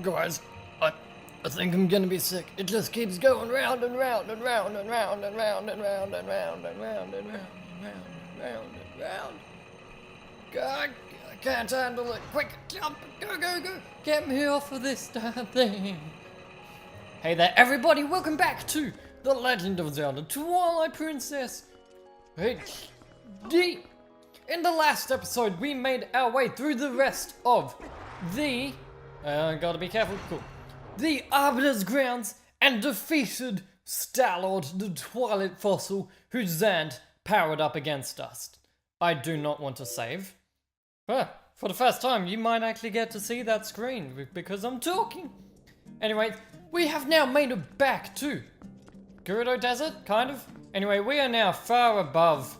Guys, I think I'm gonna be sick. It just keeps going round and round and round and round and round and round and round and round and round and round and round and round. God, I can't handle it. Quick, jump, go, go, go. Get me off of this damn thing. Hey there, everybody. Welcome back to The Legend of Zelda Twilight Princess HD. In the last episode, we made our way through the rest of the... gotta be careful, cool. The Arbiter's grounds and defeated Star-Lord, the Twilight fossil, whose Zand powered up against us. I do not want to save. But for the first time, you might actually get to see that screen because I'm talking. Anyway, we have now made it back to Gerudo Desert, kind of. Anyway, we are now far above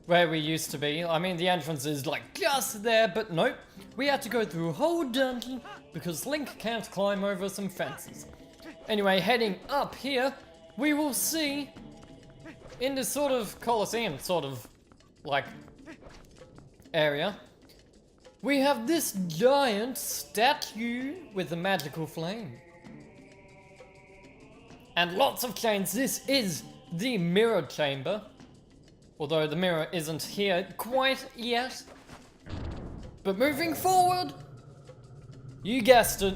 where we used to be. I mean, the entrance is like just there, but nope. We had to go through a whole dungeon because Link can't climb over some fences. Anyway, heading up here, we will see in this sort of Colosseum, sort of like area, we have this giant statue with a magical flame. And lots of chains. This is the mirror chamber. Although the mirror isn't here quite yet. But moving forward, you guessed it,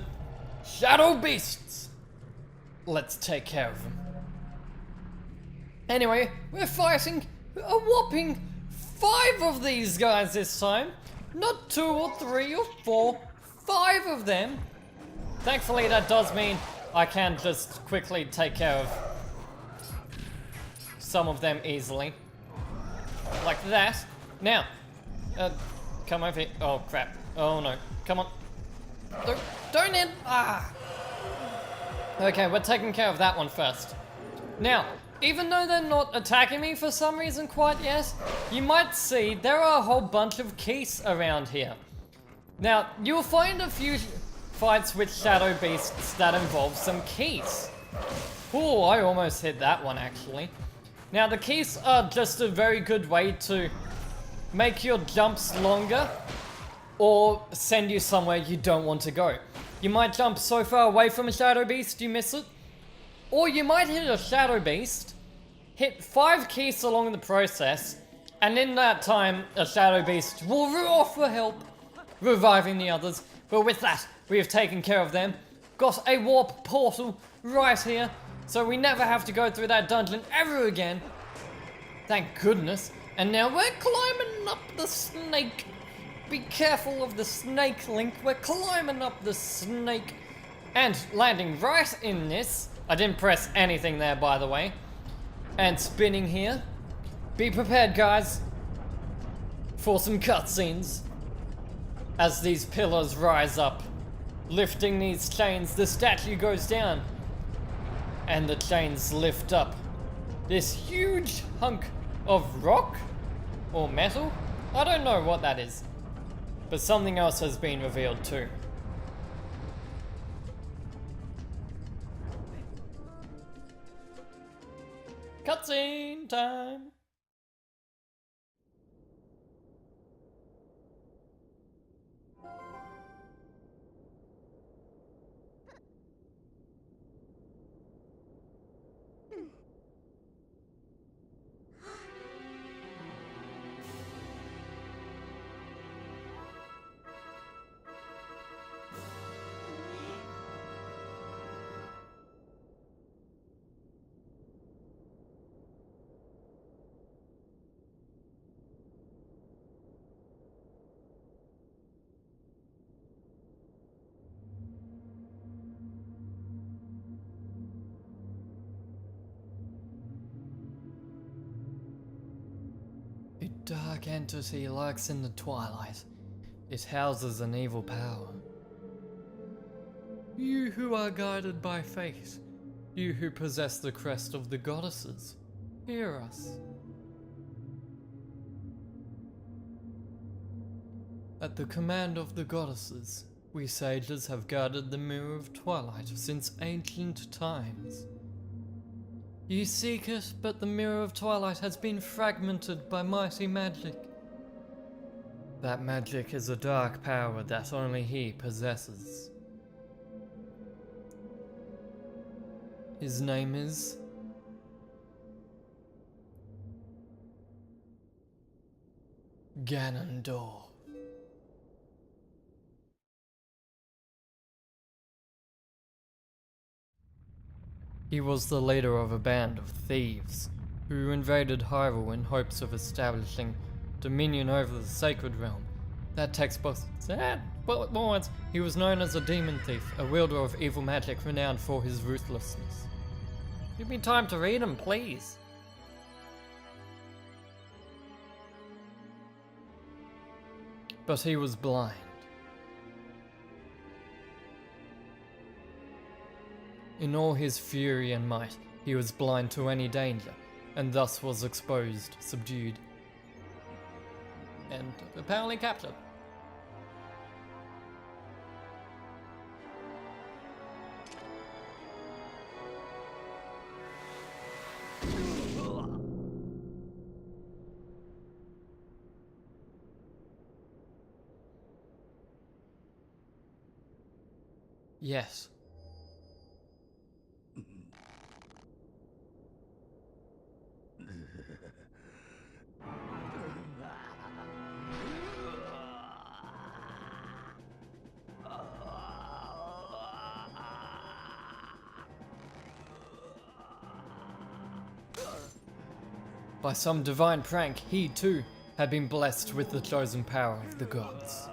shadow beasts. Let's take care of them. Anyway, we're fighting a whopping 5 of these guys this time. Not 2 or 3 or 4, 5 of them. Thankfully that does mean I can just quickly take care of some of them easily. Like that. Now, come over here. Oh crap. Oh no. Come on. Don't end. Ah. Okay, we're taking care of that one first. Now, even though they're not attacking me for some reason quite yet, you might see there are a whole bunch of keys around here. Now, you'll find a few fights with shadow beasts that involve some keys. Oh, I almost hit that one actually. Now, the keys are just a very good way to make your jumps longer or send you somewhere you don't want to go. You might jump so far away from a shadow beast you miss it. Or you might hit a shadow beast, hit 5 keys along the process, and in that time, a shadow beast will roar for help, reviving the others. But with that, we have taken care of them. Got a warp portal right here, so we never have to go through that dungeon ever again. Thank goodness. And now we're climbing up the snake. Be careful of the snake, Link. We're climbing up the snake and landing right in this. I didn't press anything there, by the way. And spinning here. Be prepared, guys, for some cutscenes. As these pillars rise up, lifting these chains, the statue goes down. And the chains lift up. This huge hunk of rock? Or metal? I don't know what that is. But something else has been revealed too. Cutscene time! A dark entity lurks in the twilight. It houses an evil power. You who are guided by fate, you who possess the crest of the goddesses, hear us. At the command of the goddesses, we sages have guarded the Mirror of Twilight since ancient times. You seek it, but the Mirror of Twilight has been fragmented by mighty magic. That magic is a dark power that only he possesses. His name is Ganondorf. He was the leader of a band of thieves who invaded Hyrule in hopes of establishing dominion over the sacred realm. That textbook said, bullet points. He was known as a demon thief, a wielder of evil magic renowned for his ruthlessness. Give me time to read him, please. But he was blind. In all his fury and might, he was blind to any danger, and thus was exposed, subdued, and apparently captured. Yes. By some divine prank, he too had been blessed with the chosen power of the gods.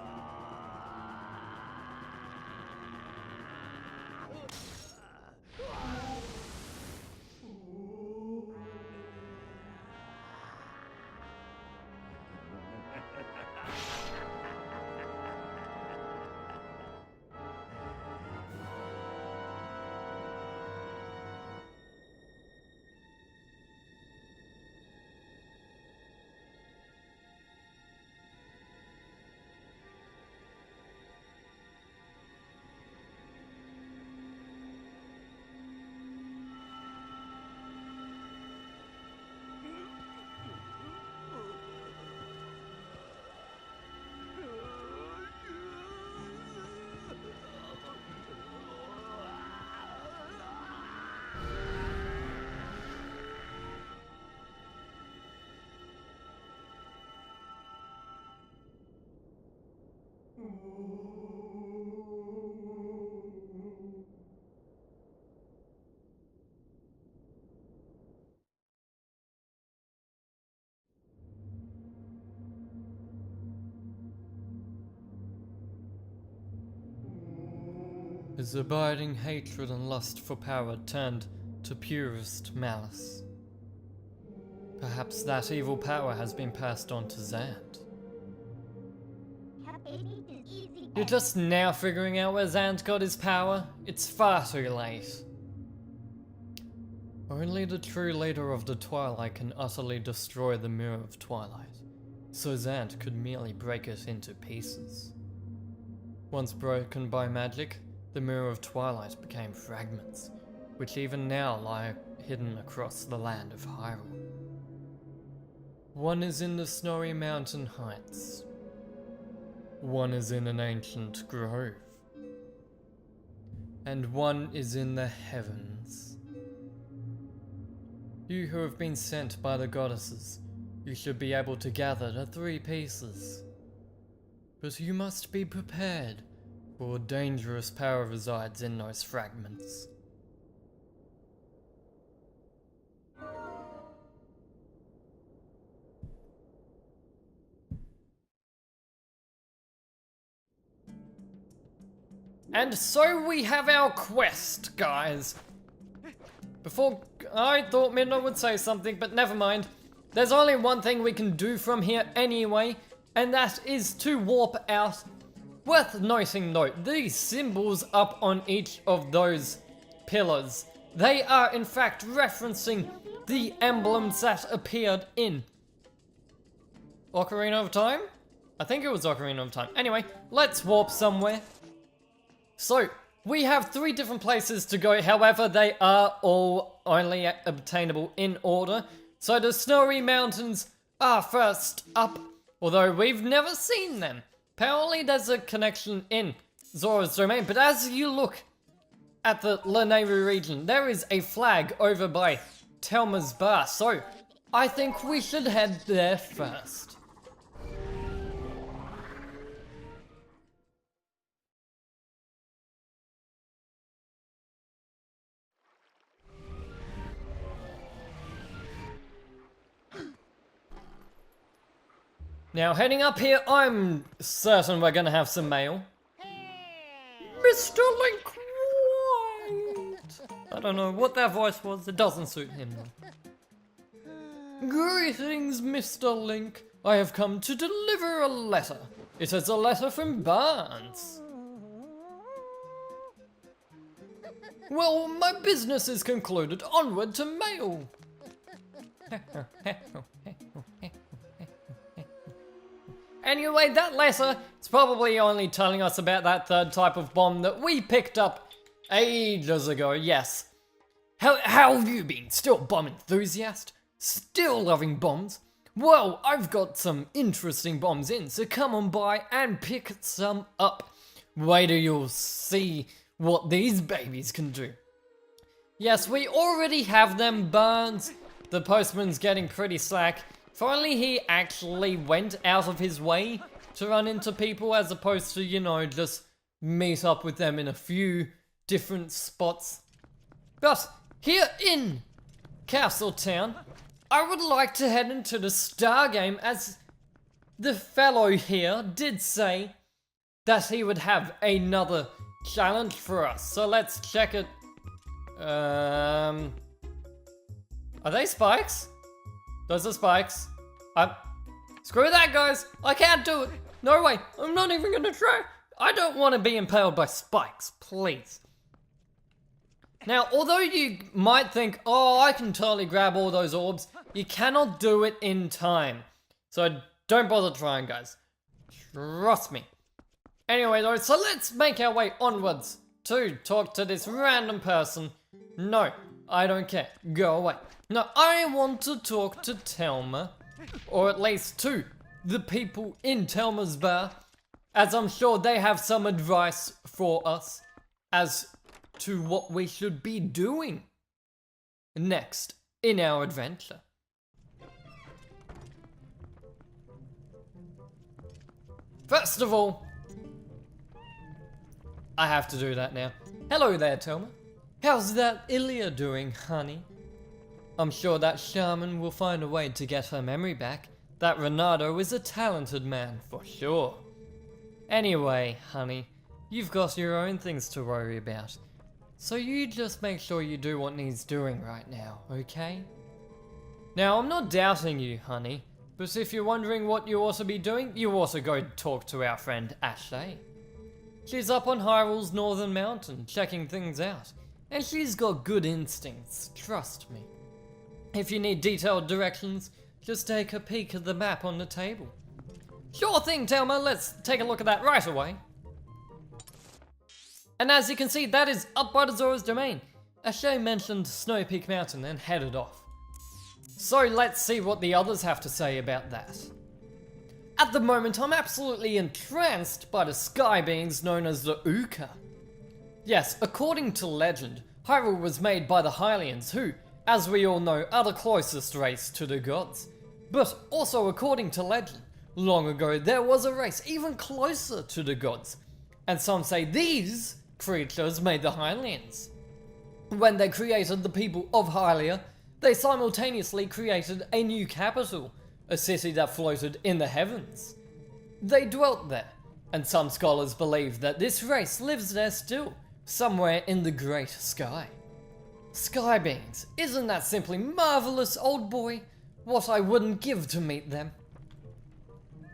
His abiding hatred and lust for power turned to purest malice. Perhaps that evil power has been passed on to Zand. You're just now figuring out where Zand got his power? It's far too late. Only the true leader of the Twilight can utterly destroy the Mirror of Twilight, so Zand could merely break it into pieces. Once broken by magic, the Mirror of Twilight became fragments, which even now lie hidden across the land of Hyrule. One is in the snowy mountain heights. One is in an ancient grove. And one is in the heavens. You who have been sent by the goddesses, you should be able to gather the 3 pieces. But you must be prepared, for dangerous power resides in those fragments. And so we have our quest, guys. Before, I thought Midna would say something, but never mind. There's only one thing we can do from here anyway, and that is to warp out. Worth noting though, these symbols up on each of those pillars, they are in fact referencing the emblems that appeared in Ocarina of Time? I think it was Ocarina of Time. Anyway, let's warp somewhere. So, we have 3 different places to go, however they are all only obtainable in order. So the snowy mountains are first up, although we've never seen them. Apparently there's a connection in Zora's domain, but as you look at the Lanayru region, there is a flag over by Telma's bar, so I think we should head there first. Now, heading up here, I'm certain we're gonna have some mail. Mr. Link White! I don't know what that voice was, it doesn't suit him though. Greetings, Mr. Link. I have come to deliver a letter. It is a letter from Barnes. Well, my business is concluded. Onward to mail. Anyway, that letter is probably only telling us about that third type of bomb that we picked up ages ago, yes. How have you been? Still bomb enthusiast? Still loving bombs? Well, I've got some interesting bombs in, so come on by and pick some up. Wait till you'll see what these babies can do. Yes, we already have them, Barnes. The postman's getting pretty slack. If only he actually went out of his way to run into people as opposed to, you know, just meet up with them in a few different spots. But here in Castletown, I would like to head into the Star Game as the fellow here did say that he would have another challenge for us. So let's check it. Are they spikes? Those are spikes. Screw that, guys. I can't do it. No way. I'm not even gonna try. I don't want to be impaled by spikes, please. Now, although you might think, oh, I can totally grab all those orbs, you cannot do it in time. So don't bother trying, guys. Trust me. Anyway, though, so let's make our way onwards to talk to this random person. No, I don't care. Go away. No, I want to talk to Telma, or at least to the people in Telma's bar, as I'm sure they have some advice for us as to what we should be doing next in our adventure. First of all, I have to do that now. Hello there, Telma. How's that Ilya doing, honey? I'm sure that shaman will find a way to get her memory back. That Renato is a talented man, for sure. Anyway, honey, you've got your own things to worry about. So you just make sure you do what needs doing right now, okay? Now, I'm not doubting you, honey, but if you're wondering what you ought to be doing, you ought to go talk to our friend Ashley. She's up on Hyrule's northern mountain, checking things out, and she's got good instincts, trust me. If you need detailed directions, just take a peek at the map on the table. Sure thing, Telma, let's take a look at that right away. And as you can see, that is up by the Zora's domain. Ashley mentioned Snow Peak Mountain and headed off. So let's see what the others have to say about that. At the moment, I'm absolutely entranced by the sky beings known as the Uka. Yes, according to legend, Hyrule was made by the Hylians who, as we all know, are the closest race to the gods. But also according to legend, long ago there was a race even closer to the gods. And some say these creatures made the Hylians. When they created the people of Hylia, they simultaneously created a new capital, a city that floated in the heavens. They dwelt there, and some scholars believe that this race lives there still, somewhere in the great sky. Sky beings, isn't that simply marvelous, old boy? What I wouldn't give to meet them.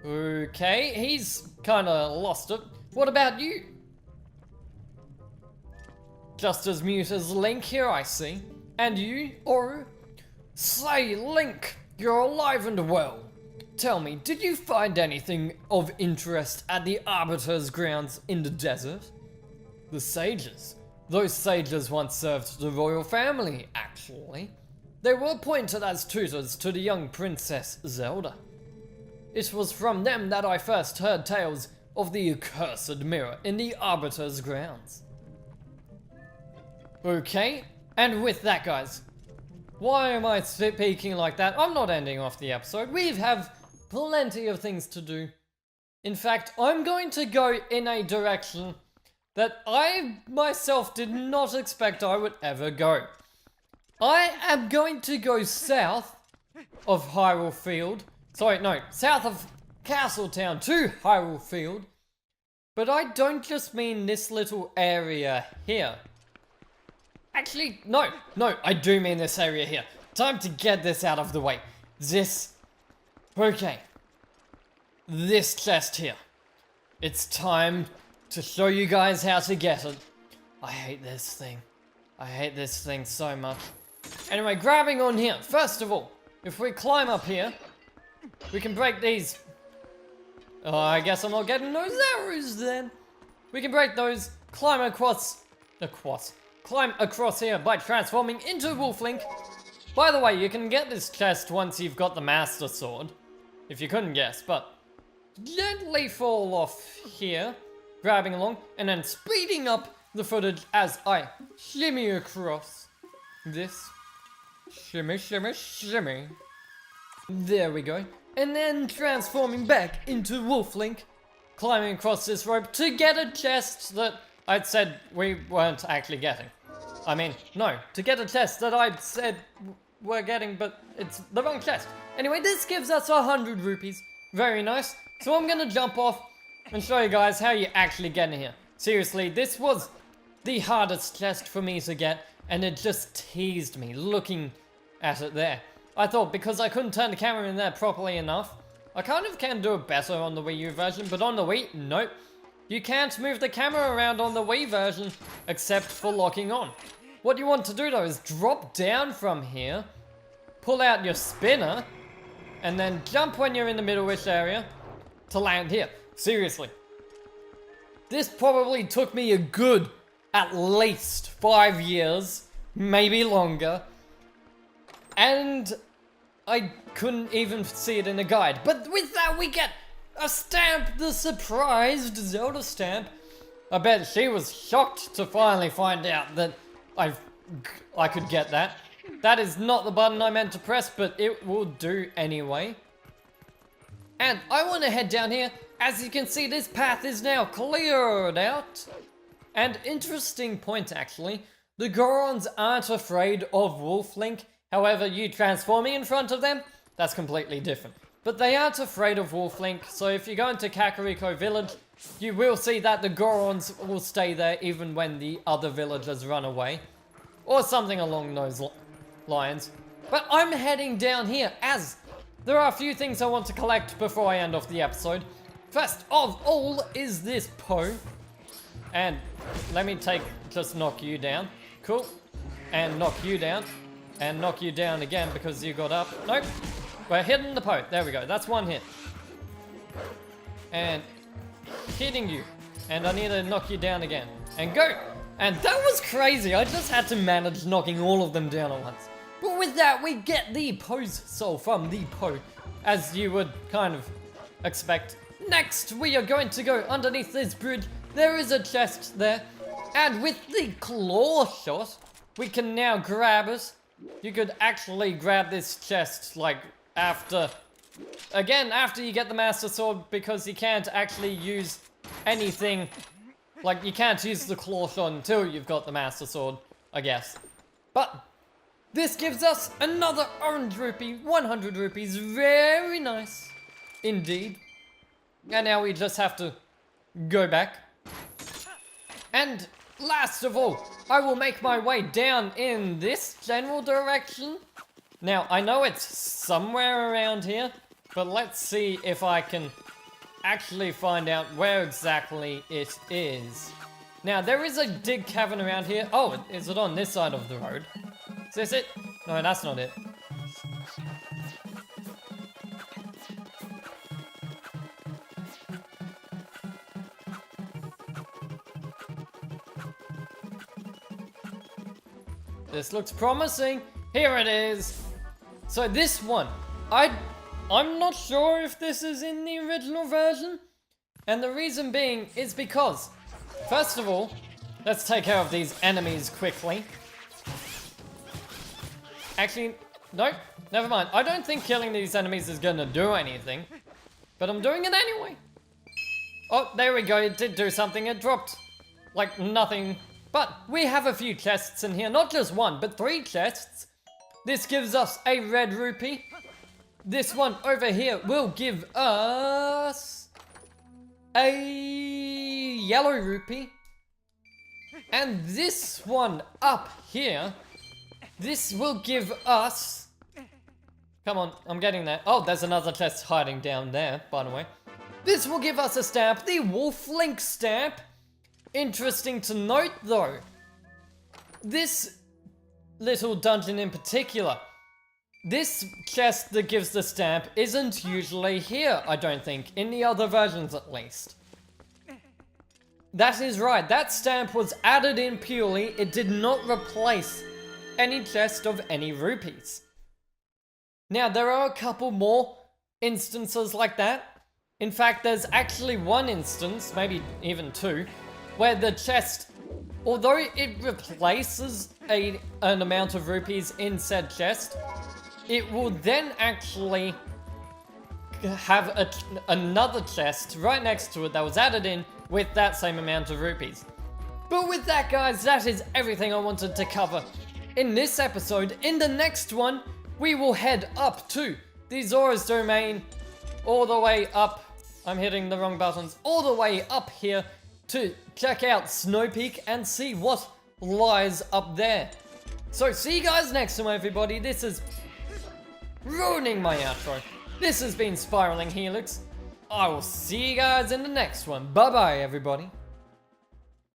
Okay, he's kinda lost it. What about you? Just as mute as Link here, I see. And you, Oru? Say, Link, you're alive and well. Tell me, did you find anything of interest at the Arbiter's grounds in the desert? The sages. Those sages once served the royal family, actually. They were appointed as tutors to the young princess Zelda. It was from them that I first heard tales of the accursed mirror in the Arbiter's grounds. Okay, and with that, guys, why am I speaking like that? I'm not ending off the episode. We have plenty of things to do. In fact, I'm going to go in a direction that I myself did not expect I would ever go. I am going to go south of Hyrule Field. Sorry, no, south of Castletown to Hyrule Field. But I don't just mean this little area here. Actually, no, I do mean this area here. Time to get this out of the way. Okay. This chest here. It's time to show you guys how to get it. I hate this thing. I hate this thing so much. Anyway, grabbing on here. First of all, if we climb up here, we can break these. Oh, I guess I'm not getting those arrows then. We can break those, climb across here by transforming into Wolflink. By the way, you can get this chest once you've got the Master Sword. If you couldn't guess, but gently fall off here, grabbing along, and then speeding up the footage as I shimmy across this. Shimmy, shimmy, shimmy. There we go. And then transforming back into Wolflink, climbing across this rope to get a chest that I'd said we weren't actually getting. I mean, no, to get a chest that I'd said we're getting, but it's the wrong chest. Anyway, this gives us 100 rupees. Very nice. So I'm gonna jump off and show you guys how you actually get in here. Seriously, this was the hardest chest for me to get, and it just teased me looking at it there. I thought because I couldn't turn the camera in there properly enough, I kind of can do it better on the Wii U version, but on the Wii, nope. You can't move the camera around on the Wii version, except for locking on. What you want to do though is drop down from here, pull out your spinner, and then jump when you're in the middle-ish area to land here. Seriously. This probably took me a good, at least 5 years, maybe longer. And I couldn't even see it in a guide. But with that we get a stamp, the surprised Zelda stamp. I bet she was shocked to finally find out that I could get that. That is not the button I meant to press, but it will do anyway. And I want to head down here. As you can see, this path is now cleared out. And interesting point actually, the Gorons aren't afraid of Wolflink. However, you transforming in front of them, that's completely different. But they aren't afraid of Wolflink, so if you go into Kakariko Village, you will see that the Gorons will stay there even when the other villagers run away. Or something along those lines. But I'm heading down here as there are a few things I want to collect before I end off the episode. First of all is this Poe. And let me just knock you down. Cool. And knock you down. And knock you down again because you got up. Nope. We're hitting the Poe. There we go. That's one hit. And hitting you. And I need to knock you down again. And go. And that was crazy. I just had to manage knocking all of them down at once. But with that, we get the Poe's soul from the Poe, as you would kind of expect. Next, we are going to go underneath this bridge. There is a chest there. And with the claw shot, we can now grab it. You could actually grab this chest, like, after you get the Master Sword, because you can't actually use anything. Like, you can't use the claw shot until you've got the Master Sword, I guess. But this gives us another orange rupee, 100 rupees. Very nice indeed. And now we just have to go back. And last of all, I will make my way down in this general direction. Now, I know it's somewhere around here, but let's see if I can actually find out where exactly it is. Now, there is a dig cavern around here. Oh, is it on this side of the road? Is this it? No, that's not it. This looks promising. Here it is. So this one, I'm not sure if this is in the original version. And the reason being is because, first of all, let's take care of these enemies quickly. Actually, no, never mind. I don't think killing these enemies is gonna do anything. But I'm doing it anyway. Oh, there we go. It did do something. It dropped like nothing. But we have a few chests in here. Not just one, but 3 chests. This gives us a red rupee. This one over here will give us a yellow rupee. And this one up here, this will give us... Come on, I'm getting there. Oh, there's another chest hiding down there, by the way. This will give us a stamp, the Wolf Link stamp. Interesting to note though, this little dungeon in particular, this chest that gives the stamp isn't usually here, I don't think, in the other versions at least. That is right, that stamp was added in purely, it did not replace any chest of any rupees. Now, there are a couple more instances like that. In fact, there's actually one instance, maybe even 2, where the chest, although it replaces an amount of rupees in said chest, it will then actually have another chest right next to it that was added in with that same amount of rupees. But with that, guys, that is everything I wanted to cover in this episode. In the next one, we will head up to the Zora's Domain, all the way up. I'm hitting the wrong buttons. All the way up here to check out Snow Peak and see what lies up there. So see you guys next time, everybody. This is ruining my outro. This has been Spiraling Helix. I will see you guys in the next one. Bye bye, everybody.